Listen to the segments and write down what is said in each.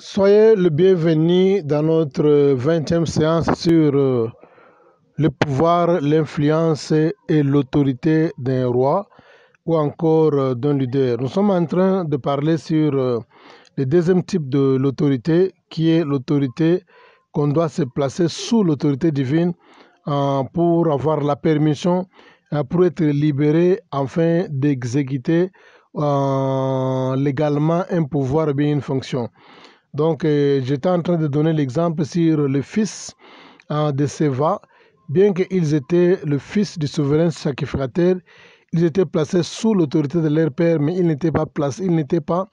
Soyez le bienvenu dans notre 20e séance sur le pouvoir, l'influence et l'autorité d'un roi ou encore d'un leader. Nous sommes en train de parler sur le deuxième type de l'autorité qui est l'autorité qu'on doit se placer sous l'autorité divine pour avoir la permission pour être libéré afin d'exécuter légalement un pouvoir ou bien une fonction. Donc, j'étais en train de donner l'exemple sur le fils de Séva. Bien qu'ils étaient le fils du souverain sacrificateur, ils étaient placés sous l'autorité de leur père, mais ils n'étaient pas placés, ils n'étaient pas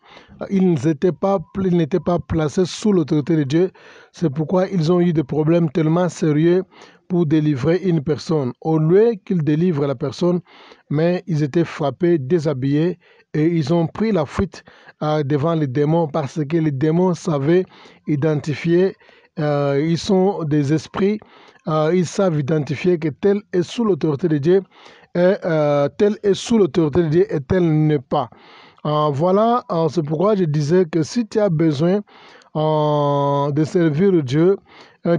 placés sous l'autorité de Dieu. C'est pourquoi ils ont eu des problèmes tellement sérieux pour délivrer une personne. Au lieu qu'ils délivrent la personne, mais ils étaient frappés, déshabillés, et ils ont pris la fuite devant les démons parce que les démons savaient identifier, ils sont des esprits, ils savent identifier que tel est sous l'autorité de Dieu et tel est sous l'autorité de Dieu et tel n'est pas. Voilà, c'est pourquoi je disais que si tu as besoin de servir Dieu,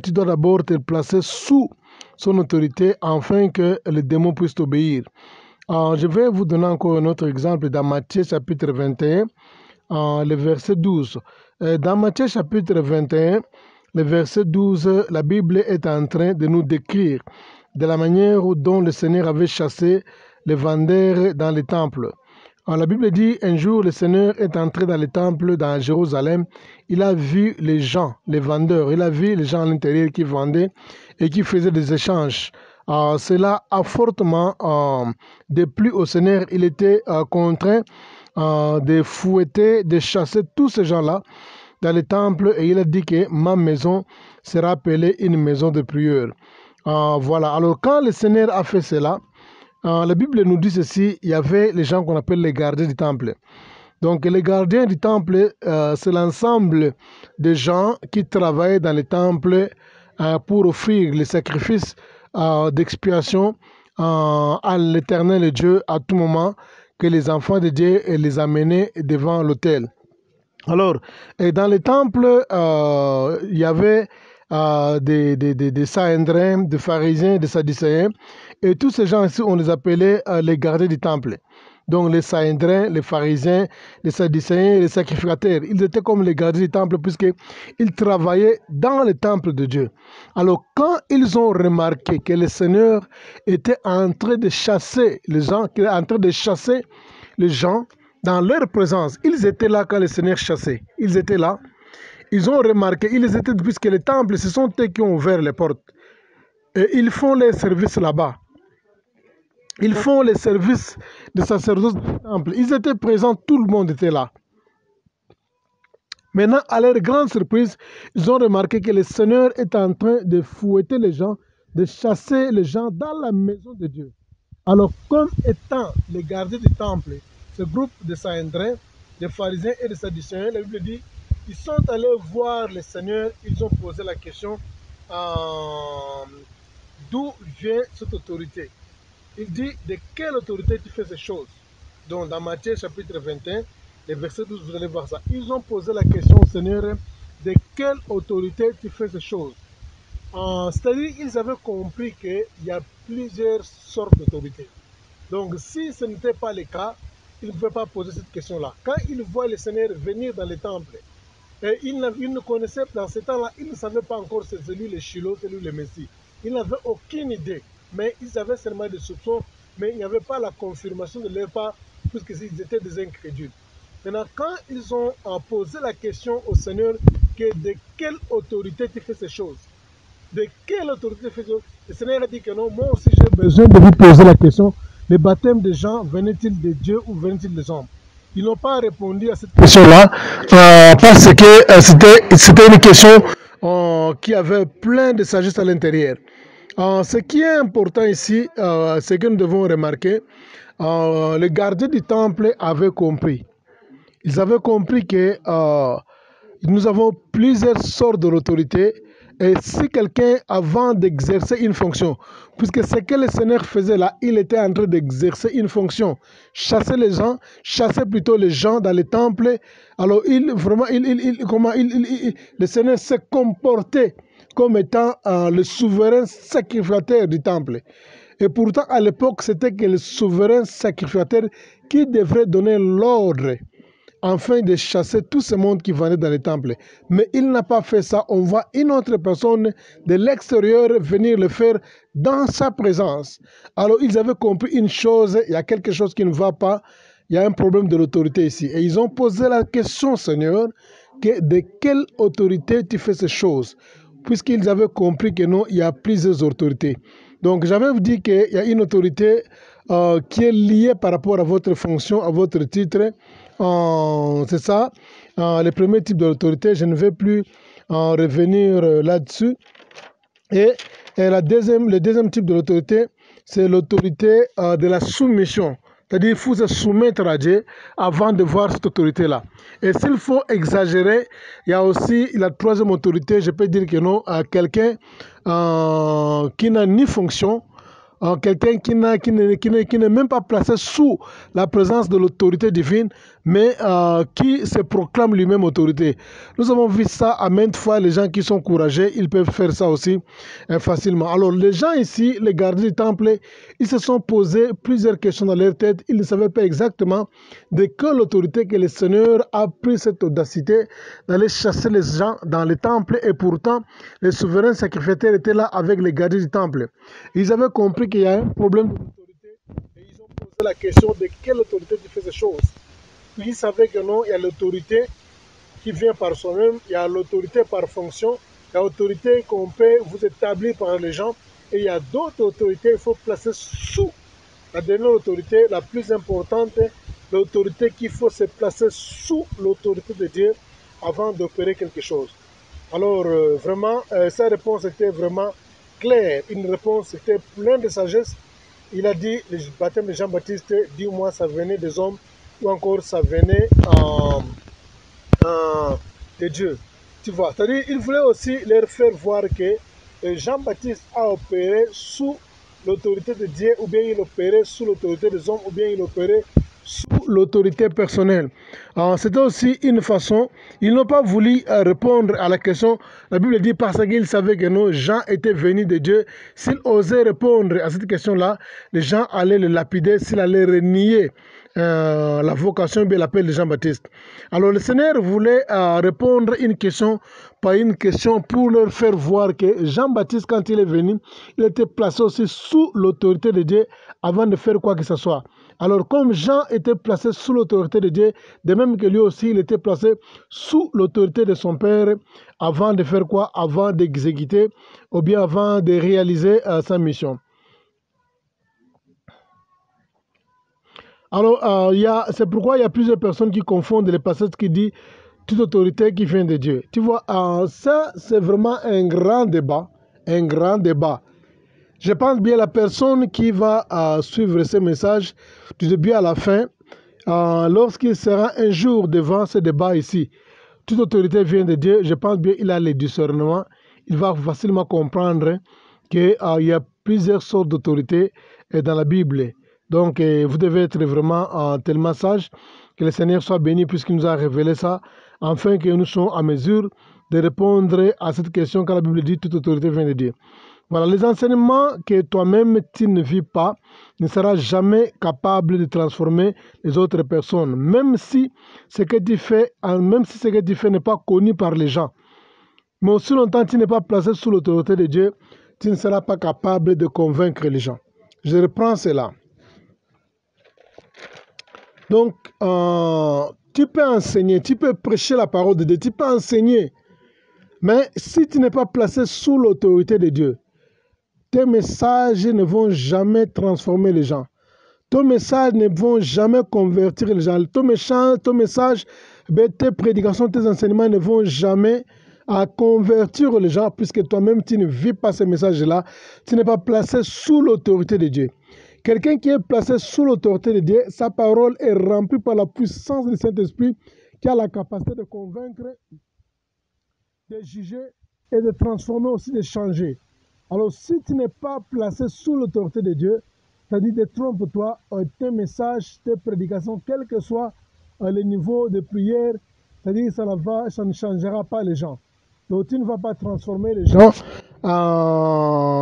tu dois d'abord te placer sous son autorité afin que les démons puissent t'obéir. Je vais vous donner encore un autre exemple dans Matthieu chapitre 21, le verset 12. Dans Matthieu chapitre 21, le verset 12, la Bible est en train de nous décrire de la manière dont le Seigneur avait chassé les vendeurs dans les temples. Alors, la Bible dit, un jour, le Seigneur est entré dans les temples dans Jérusalem. Il a vu les gens, les vendeurs. Il a vu les gens à l'intérieur qui vendaient et qui faisaient des échanges. Cela a fortement déplu au Seigneur. Il était contraint de fouetter, de chasser tous ces gens-là dans les temples. Et il a dit que ma maison sera appelée une maison de prière. Voilà. Alors, quand le Seigneur a fait cela, la Bible nous dit ceci, il y avait les gens qu'on appelle les gardiens du temple. Donc les gardiens du temple, c'est l'ensemble des gens qui travaillent dans les temples pour offrir les sacrifices d'expiation à l'éternel Dieu à tout moment que les enfants de Dieu les amenaient devant l'autel. Alors, dans les temples, il y avait des Sahédrins, des pharisiens, des sadducéens, et tous ces gens ici, on les appelait les gardiens du temple. Donc les Sahédrins, les pharisiens, les sadducéens, les sacrificateurs, ils étaient comme les gardiens du temple puisqu'ils travaillaient dans le temple de Dieu. Alors quand ils ont remarqué que le Seigneur était en train de chasser les gens, qu'il est en train de chasser les gens, dans leur présence, ils étaient là quand le Seigneur chassait. Ils étaient là. Ils ont remarqué, ils étaient, puisque les temples, ce sont eux qui ont ouvert les portes. Et ils font les services là-bas. Ils font les services de sacerdoce du temple. Ils étaient présents, tout le monde était là. Maintenant, à leur grande surprise, ils ont remarqué que le Seigneur est en train de fouetter les gens, de chasser les gens dans la maison de Dieu. Alors, comme étant les gardiens du temple, ce groupe de Sahédrins, des pharisiens et des sadducéens, la Bible dit, ils sont allés voir le Seigneur, ils ont posé la question, d'où vient cette autorité? Il dit, de quelle autorité tu fais ces choses? Donc, dans Matthieu chapitre 21, le verset 12, vous allez voir ça. Ils ont posé la question au Seigneur, de quelle autorité tu fais ces choses? C'est-à-dire, ils avaient compris qu'il y a plusieurs sortes d'autorités. Donc, si ce n'était pas le cas, ils ne pouvaient pas poser cette question-là. Quand ils voient le Seigneur venir dans le temple, et ils ne connaissaient pas, dans ce temps-là, ils ne savaient pas encore c'est lui le Shiloh, c'est lui le Messie. Ils n'avaient aucune idée, mais ils avaient seulement des soupçons, mais il n'y avait pas la confirmation de leur part, puisqu'ils étaient des incrédules. Maintenant, quand ils ont posé la question au Seigneur, que de quelle autorité tu fais ces choses? De quelle autorité fait-il? Le Seigneur a dit que non, moi aussi j'ai besoin de vous poser la question. Le baptême des gens venait-il de Dieu ou venait-il des hommes? Ils n'ont pas répondu à cette question-là parce que c'était une question qui avait plein de sagesse à l'intérieur. Ce qui est important ici, c'est que nous devons remarquer, les gardiens du temple avaient compris. Ils avaient compris que nous avons plusieurs sortes d'autorité Et si quelqu'un, avant d'exercer une fonction, puisque ce que le Seigneur faisait là, il était en train d'exercer une fonction, chasser les gens, chasser plutôt les gens dans les temples. Alors, le Seigneur s'est comporté comme étant le souverain sacrificateur du temple. Et pourtant, à l'époque, c'était que le souverain sacrificateur qui devrait donner l'ordre afin de chasser tout ce monde qui venait dans les temples. Mais il n'a pas fait ça. On voit une autre personne de l'extérieur venir le faire dans sa présence. Alors, ils avaient compris une chose, il y a quelque chose qui ne va pas, il y a un problème de l'autorité ici. Et ils ont posé la question, Seigneur, que de quelle autorité tu fais ces choses? Puisqu'ils avaient compris que non, il y a plusieurs autorités. Donc, j'avais dit qu'il y a une autorité qui est liée par rapport à votre fonction, à votre titre. C'est ça, le premier type d'autorité. Je ne vais plus revenir là-dessus. Et le deuxième type de l'autorité, c'est l'autorité de la soumission. C'est-à-dire qu'il faut se soumettre à Dieu avant de voir cette autorité-là. Et s'il faut exagérer, il y a aussi la troisième autorité, je peux dire que non, à quelqu'un qui n'a ni fonction, quelqu'un qui n'est même pas placé sous la présence de l'autorité divine, mais qui se proclame lui-même autorité. Nous avons vu ça à maintes fois, les gens qui sont courageux, ils peuvent faire ça aussi facilement. Alors les gens ici, les gardiens du temple, ils se sont posés plusieurs questions dans leur tête, ils ne savaient pas exactement de quelle autorité que le Seigneur a pris cette audacité d'aller chasser les gens dans le temple, et pourtant les souverains sacrificateurs étaient là avec les gardiens du temple. Ils avaient compris qu'il y a un problème d'autorité et ils ont posé la question de quelle autorité tu fais ces choses. Puis ils savaient que non, il y a l'autorité qui vient par soi-même, il y a l'autorité par fonction, il y a l'autorité qu'on peut vous établir par les gens, et il y a d'autres autorités qu'il faut placer sous la dernière autorité, la plus importante, l'autorité qu'il faut se placer sous l'autorité de Dieu avant d'opérer quelque chose. Alors vraiment, sa réponse était vraiment claire, une réponse était pleine de sagesse. Il a dit, le baptême de Jean-Baptiste, dis-moi, ça venait des hommes ou encore ça venait de Dieu. Tu vois, c'est-à-dire, il voulait aussi leur faire voir que Jean-Baptiste a opéré sous l'autorité de Dieu, ou bien il opérait sous l'autorité des hommes, ou bien il opérait sous l'autorité personnelle. C'était aussi une façon, ils n'ont pas voulu répondre à la question, la Bible dit parce qu'ils savaient que nos gens étaient venus de Dieu. S'ils osaient répondre à cette question-là, les gens allaient le lapider, s'ils allaient renier la vocation et l'appel de Jean-Baptiste. Alors le Seigneur voulait répondre une question par une question pour leur faire voir que Jean-Baptiste, quand il est venu, il était placé aussi sous l'autorité de Dieu avant de faire quoi que ce soit. Alors comme Jean était placé sous l'autorité de Dieu, de même que lui aussi, il était placé sous l'autorité de son Père avant de faire quoi? Avant d'exécuter ou bien avant de réaliser sa mission. Alors, c'est pourquoi il y a plusieurs personnes qui confondent les passages qui disent toute autorité qui vient de Dieu. Tu vois, ça, c'est vraiment un grand débat. Un grand débat. Je pense bien la personne qui va suivre ce message du début à la fin, lorsqu'il sera un jour devant ce débat ici, toute autorité vient de Dieu, je pense bien qu'il a le discernement, il va facilement comprendre qu'il y a plusieurs sortes d'autorités dans la Bible. Donc, vous devez être vraiment tellement sage, que le Seigneur soit béni puisqu'il nous a révélé ça, afin que nous soyons à mesure de répondre à cette question quand la Bible dit toute autorité vient de Dieu. Voilà, les enseignements que toi-même tu ne vis pas ne seront jamais capables de transformer les autres personnes, même si ce que tu fais, n'est pas connu par les gens. Mais aussi longtemps tu n'es pas placé sous l'autorité de Dieu, tu ne seras pas capable de convaincre les gens. Je reprends cela. Donc, tu peux enseigner, tu peux prêcher la parole de Dieu, tu peux enseigner, mais si tu n'es pas placé sous l'autorité de Dieu, tes messages ne vont jamais transformer les gens. Tes messages ne vont jamais convertir les gens. Ton message, tes prédications, tes enseignements ne vont jamais convertir les gens puisque toi-même, tu ne vis pas ces messages-là. Tu n'es pas placé sous l'autorité de Dieu. Quelqu'un qui est placé sous l'autorité de Dieu, sa parole est remplie par la puissance du Saint-Esprit qui a la capacité de convaincre, de juger et de transformer aussi, de changer. Alors, si tu n'es pas placé sous l'autorité de Dieu, c'est-à-dire détrompe-toi, tes messages, tes prédications, quel que soit le niveau de prière, c'est-à-dire ça ne changera pas les gens. Donc, tu ne vas pas transformer les gens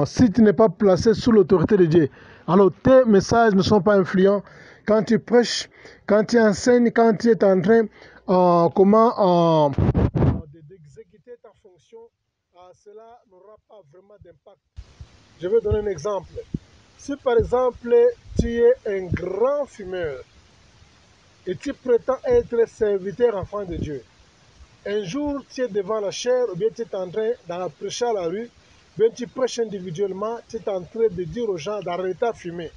si tu n'es pas placé sous l'autorité de Dieu. Alors, tes messages ne sont pas influents. Quand tu prêches, quand tu enseignes, quand tu es en train d'exécuter ta fonction, cela n'aura pas vraiment d'impact. Je vais donner un exemple. Si par exemple tu es un grand fumeur et tu prétends être serviteur enfant de Dieu, un jour tu es devant la chaire ou bien tu es en train de prêcher à la rue, bien tu prêches individuellement, tu es en train de dire aux gens d'arrêter à fumer.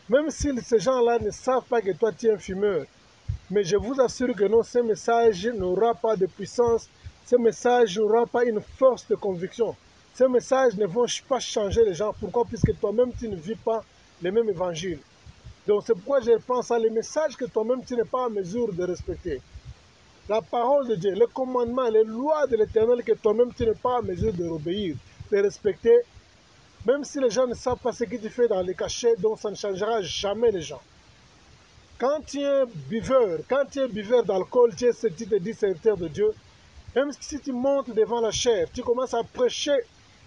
Même si ces gens-là ne savent pas que toi tu es un fumeur, mais je vous assure que non, ce message n'aura pas de puissance, ce message n'aura pas une force de conviction. Ces messages ne vont pas changer les gens. Pourquoi? Puisque toi-même, tu ne vis pas le même évangile. Donc c'est pourquoi je pense à les messages que toi-même, tu n'es pas en mesure de respecter. La parole de Dieu, les commandements, les lois de l'Éternel que toi-même, tu n'es pas en mesure d'obéir, de respecter. Même si les gens ne savent pas ce que tu fais dans les cachets, donc ça ne changera jamais les gens. Quand tu es buveur d'alcool, tu te dis serviteur de Dieu, même si tu montes devant la chair, tu commences à prêcher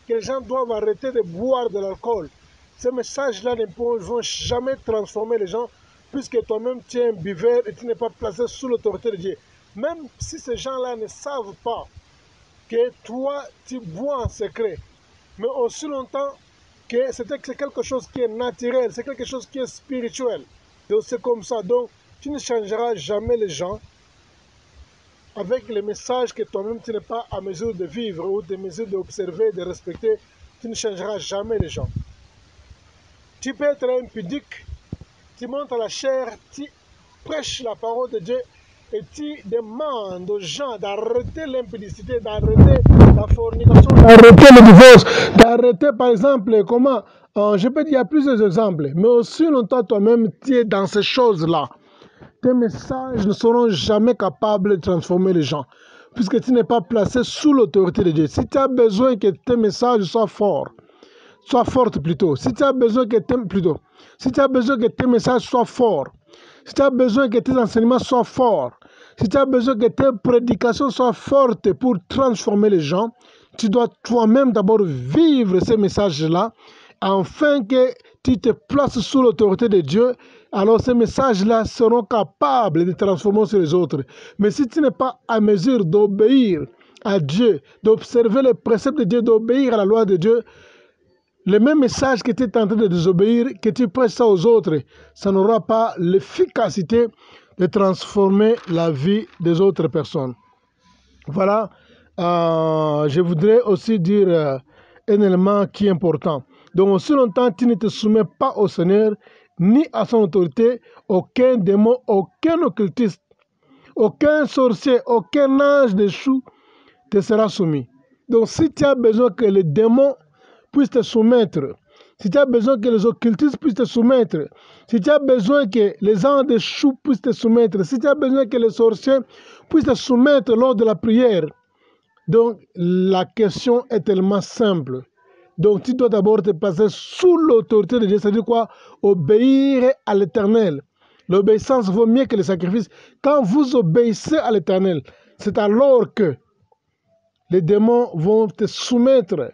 que les gens doivent arrêter de boire de l'alcool. Ces messages-là ne vont jamais transformer les gens, puisque toi-même tu es un buveur et tu n'es pas placé sous l'autorité de Dieu. Même si ces gens-là ne savent pas que toi tu bois en secret, mais aussi longtemps que c'est quelque chose qui est naturel, c'est quelque chose qui est spirituel. Donc c'est comme ça. Donc tu ne changeras jamais les gens avec les messages que toi-même tu n'es pas à mesure de vivre ou de mesure d'observer, de respecter. Tu ne changeras jamais les gens. Tu peux être impudique, tu montes à la chair, tu prêches la parole de Dieu et tu demandes aux gens d'arrêter l'impudicité, d'arrêter la fornication, d'arrêter le divorce, d'arrêter par exemple comment, je peux dire il y a plusieurs exemples, mais aussi longtemps toi-même tu es dans ces choses-là. Tes messages ne seront jamais capables de transformer les gens, puisque tu n'es pas placé sous l'autorité de Dieu. Si tu as besoin que tes messages soient forts, sois forte plutôt. Si tu as besoin que tes messages soient forts, si tu as besoin que tes enseignements soient forts, si tu as besoin que tes prédications soient fortes pour transformer les gens, tu dois toi-même d'abord vivre ces messages-là, afin que tu te places sous l'autorité de Dieu. Alors ces messages-là seront capables de transformer sur les autres. Mais si tu n'es pas à mesure d'obéir à Dieu, d'observer les préceptes de Dieu, d'obéir à la loi de Dieu, le même message que tu es en train de désobéir, que tu prêches ça aux autres, ça n'aura pas l'efficacité de transformer la vie des autres personnes. Voilà, je voudrais aussi dire un élément qui est important. Donc, aussi longtemps tu ne te soumets pas au Seigneur, ni à son autorité, aucun démon, aucun occultiste, aucun sorcier, aucun ange déchu te sera soumis. Donc, si tu as besoin que les démons puissent te soumettre, si tu as besoin que les occultistes puissent te soumettre, si tu as besoin que les anges déchus puissent te soumettre, si tu as besoin que les sorciers puissent te soumettre lors de la prière, donc la question est tellement simple. Donc tu dois d'abord te placer sous l'autorité de Dieu, c'est-à-dire quoi? Obéir à l'Éternel. L'obéissance vaut mieux que le sacrifice. Quand vous obéissez à l'Éternel, c'est alors que les démons vont te soumettre,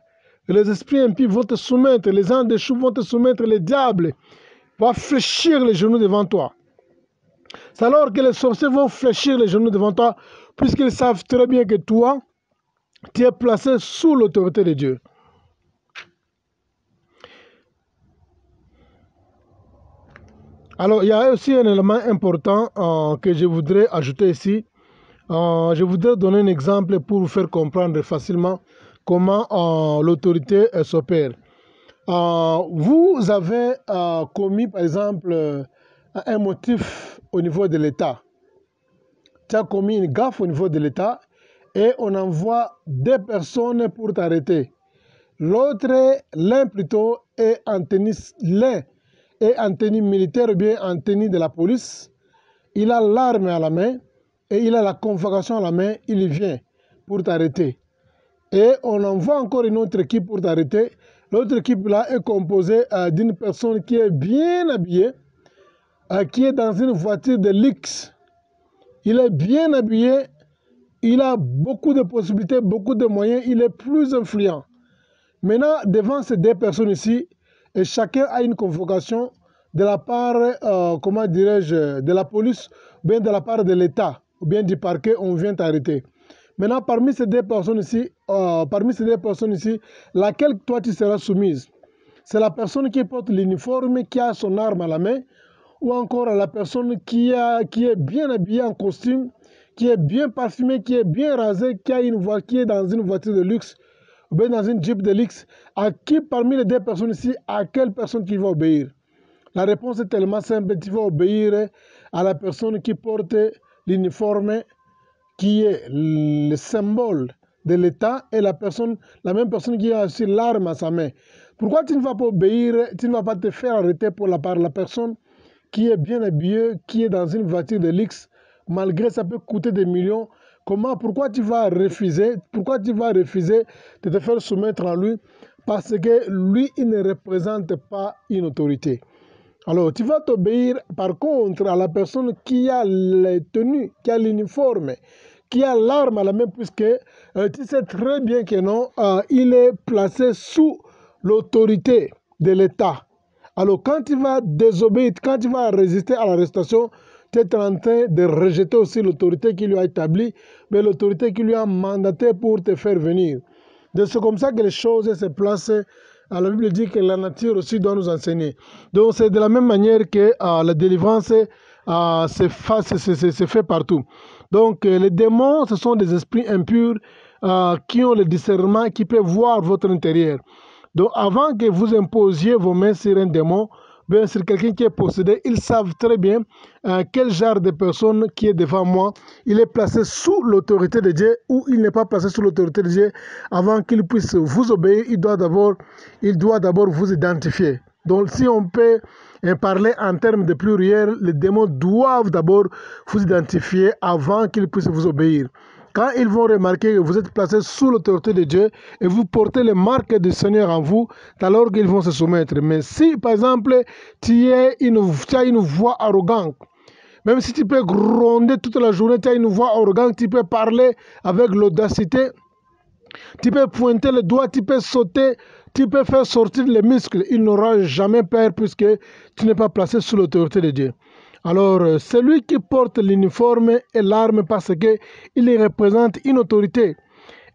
les esprits impies vont te soumettre, les anges déchus vont te soumettre, les diables vont fléchir les genoux devant toi. C'est alors que les sorciers vont fléchir les genoux devant toi, puisqu'ils savent très bien que toi, tu es placé sous l'autorité de Dieu. Alors, il y a aussi un élément important que je voudrais ajouter ici. Je voudrais donner un exemple pour vous faire comprendre facilement comment l'autorité s'opère. Vous avez commis, par exemple, un motif au niveau de l'État. Tu as commis une gaffe au niveau de l'État et on envoie des personnes pour t'arrêter. L'un plutôt, est en tenue militaire ou bien en tenue de la police. Il a l'arme à la main et il a la convocation à la main. Il vient pour t'arrêter. et on envoie encore une autre équipe pour t'arrêter. L'autre équipe là est composée d'une personne qui est bien habillée, qui est dans une voiture de luxe. Il est bien habillé, il a beaucoup de possibilités, beaucoup de moyens, il est plus influent. Maintenant, devant ces deux personnes ici, et chacun a une convocation de la part, comment dirais-je, de la police, ou bien de la part de l'État, ou bien du parquet, on vient t'arrêter. Maintenant, parmi ces deux personnes ici, laquelle toi tu seras soumise? C'est la personne qui porte l'uniforme, qui a son arme à la main, ou encore la personne qui est bien habillée en costume, qui est bien parfumée, qui est bien rasée, qui est dans une voiture de luxe, ou bien dans une Jeep de luxe, à qui parmi les deux personnes ici, à quelle personne tu vas obéir? La réponse est tellement simple, tu vas obéir à la personne qui porte l'uniforme, qui est le symbole de l'État, et la même personne qui a aussi l'arme à sa main. Pourquoi tu ne vas pas obéir, tu ne vas pas te faire arrêter par la personne qui est bien habillée, qui est dans une voiture de luxe, malgré ça peut coûter des millions? Pourquoi tu vas refuser de te faire soumettre à lui? Parce que lui, il ne représente pas une autorité. Alors, tu vas t'obéir par contre à la personne qui a les tenues, qui a l'uniforme, qui a l'arme à la main, puisque tu sais très bien que non, il est placé sous l'autorité de l'État. Alors, quand tu vas désobéir, quand tu vas résister à l'arrestation, tu es en train de rejeter aussi l'autorité qui lui a établie, mais l'autorité qui lui a mandaté pour te faire venir. C'est comme ça que les choses se placent. La Bible dit que la nature aussi doit nous enseigner. Donc, c'est de la même manière que la délivrance se fait partout. Donc, les démons, ce sont des esprits impurs qui ont le discernement, qui peuvent voir votre intérieur. Donc, avant que vous imposiez vos mains sur un démon, bien sur quelqu'un qui est possédé, ils savent très bien quel genre de personne qui est devant moi. Il est placé sous l'autorité de Dieu ou il n'est pas placé sous l'autorité de Dieu. Avant qu'il puisse vous obéir, il doit d'abord vous identifier. Donc, si on peut parler en termes de pluriel, les démons doivent d'abord vous identifier avant qu'ils puissent vous obéir. Quand ils vont remarquer que vous êtes placé sous l'autorité de Dieu et vous portez les marques du Seigneur en vous, alors qu'ils vont se soumettre. Mais si, par exemple, tu as une voix arrogante, même si tu peux gronder toute la journée, tu as une voix arrogante, tu peux parler avec l'audacité, tu peux pointer le doigt, tu peux sauter, tu peux faire sortir les muscles. Il n'aura jamais peur puisque tu n'es pas placé sous l'autorité de Dieu. Alors, celui qui porte l'uniforme et l'arme parce qu'il représente une autorité.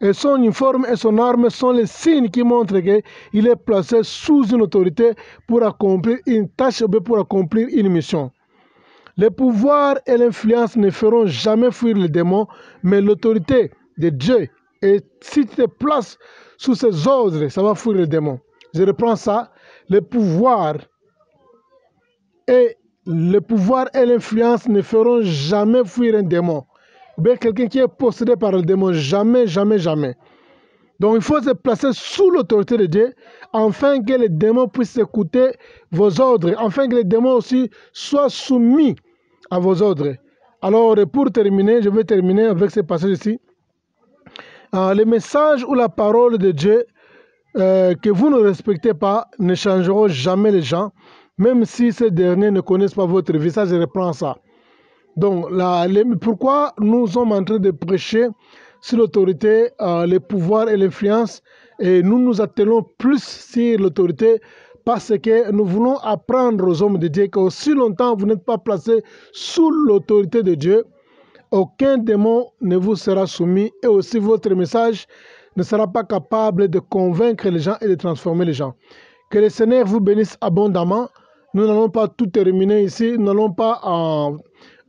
Et son uniforme et son arme sont les signes qui montrent qu'il est placé sous une autorité pour accomplir une tâche ou pour accomplir une mission. Le pouvoir et l'influence ne feront jamais fuir les démons, mais l'autorité de Dieu. Et si tu te places sous ses ordres, ça va fuir les démons. Je reprends ça. Le pouvoir et l'influence ne feront jamais fuir un démon. Bien quelqu'un qui est possédé par le démon, jamais, jamais, jamais. Donc il faut se placer sous l'autorité de Dieu, afin que les démons puissent écouter vos ordres, afin que les démons aussi soient soumis à vos ordres. Alors pour terminer, je vais terminer avec ce passage ici. Les messages ou la parole de Dieu que vous ne respectez pas ne changeront jamais les gens, même si ces derniers ne connaissent pas votre vie. Ça, je reprends ça. Donc, pourquoi nous sommes en train de prêcher sur l'autorité, le pouvoir et l'influence, et nous nous attelons plus sur l'autorité parce que nous voulons apprendre aux hommes de Dieu qu'aussi longtemps vous n'êtes pas placés sous l'autorité de Dieu, aucun démon ne vous sera soumis et aussi votre message ne sera pas capable de convaincre les gens et de transformer les gens. Que le Seigneur vous bénisse abondamment. Nous n'allons pas tout terminer ici. Nous n'allons pas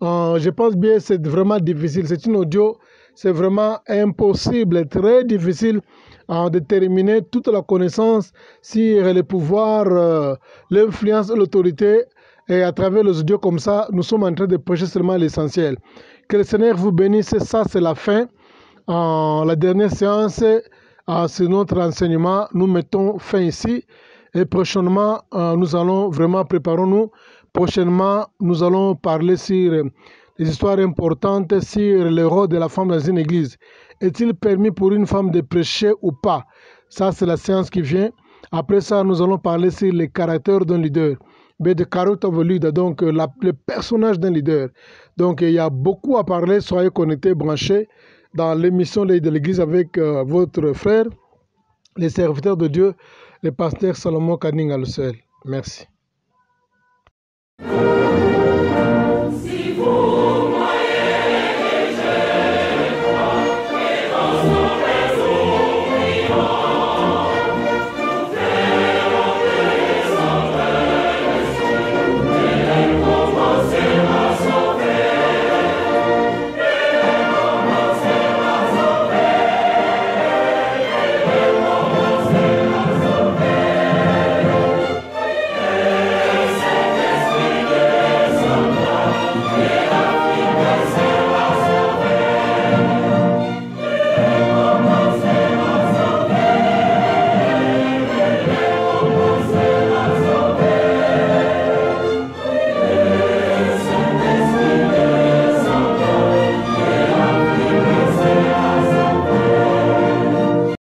je pense bien que c'est vraiment difficile. C'est une audio. C'est vraiment impossible, très difficile de terminer toute la connaissance sur le pouvoir, l'influence et l'autorité. Et à travers les audios comme ça, nous sommes en train de prêcher seulement l'essentiel. Que le Seigneur vous bénisse. Ça, c'est la fin. La dernière séance, c'est notre enseignement. Nous mettons fin ici. Et prochainement, nous allons vraiment, préparons-nous. Prochainement, nous allons parler sur des histoires importantes sur le rôle de la femme dans une église. Est-il permis pour une femme de prêcher ou pas? Ça, c'est la séance qui vient. Après ça, nous allons parler sur le caractère d'un leader. The character of a leader, donc le personnage d'un leader. Donc, il y a beaucoup à parler. Soyez connectés, branchés dans l'émission de l'église avec votre frère, les serviteurs de Dieu, le pasteur Salomon Kaninga le seul. Merci. Si vous